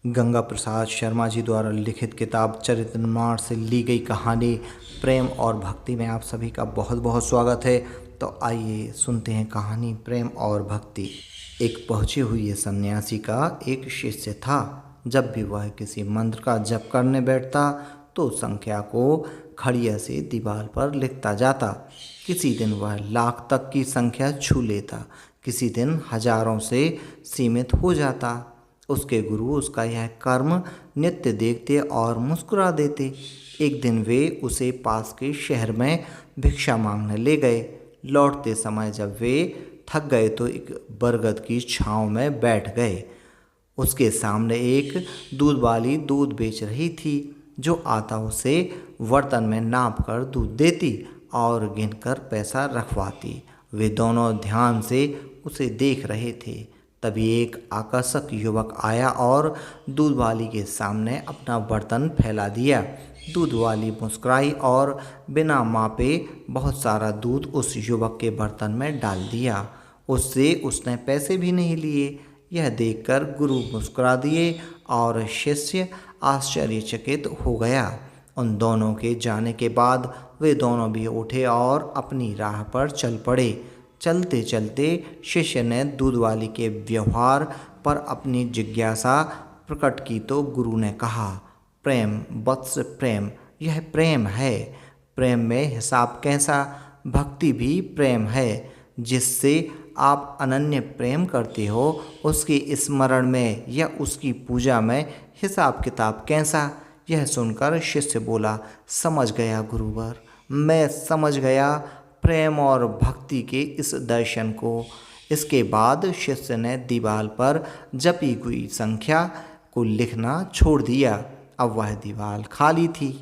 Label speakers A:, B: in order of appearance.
A: गंगा प्रसाद शर्मा जी द्वारा लिखित किताब चरितमार्ग से ली गई कहानी प्रेम और भक्ति में आप सभी का बहुत बहुत स्वागत है। तो आइए सुनते हैं कहानी प्रेम और भक्ति। एक पहुंची हुई सन्यासी का एक शिष्य था। जब भी वह किसी मंत्र का जप करने बैठता तो संख्या को खड़िया से दीवार पर लिखता जाता। किसी दिन वह लाख तक की संख्या छू लेता, किसी दिन हजारों से सीमित हो जाता। उसके गुरु उसका यह कर्म नित्य देखते और मुस्कुरा देते। एक दिन वे उसे पास के शहर में भिक्षा मांगने ले गए। लौटते समय जब वे थक गए तो एक बरगद की छांव में बैठ गए। उसके सामने एक दूध वाली दूध बेच रही थी, जो आता उसे बर्तन में नाप कर दूध देती और गिनकर पैसा रखवाती। वे दोनों ध्यान से उसे देख रहे थे। तभी एक आकर्षक युवक आया और दूध वाली के सामने अपना बर्तन फैला दिया। दूध वाली मुस्कुराई और बिना मापे बहुत सारा दूध उस युवक के बर्तन में डाल दिया। उससे उसने पैसे भी नहीं लिए। यह देखकर गुरु मुस्कुरा दिए और शिष्य आश्चर्यचकित हो गया। उन दोनों के जाने के बाद वे दोनों भी उठे और अपनी राह पर चल पड़े। चलते चलते शिष्य ने दूध वाली के व्यवहार पर अपनी जिज्ञासा प्रकट की तो गुरु ने कहा, प्रेम वत्स प्रेम, यह प्रेम है। प्रेम में हिसाब कैसा? भक्ति भी प्रेम है। जिससे आप अनन्य प्रेम करते हो उसके स्मरण में या उसकी पूजा में हिसाब किताब कैसा? यह सुनकर शिष्य बोला, समझ गया गुरुवर, मैं समझ गया प्रेम और भक्ति के इस दर्शन को। इसके बाद शिष्य ने दीवार पर जपी हुई संख्या को लिखना छोड़ दिया। अब वह दीवार खाली थी।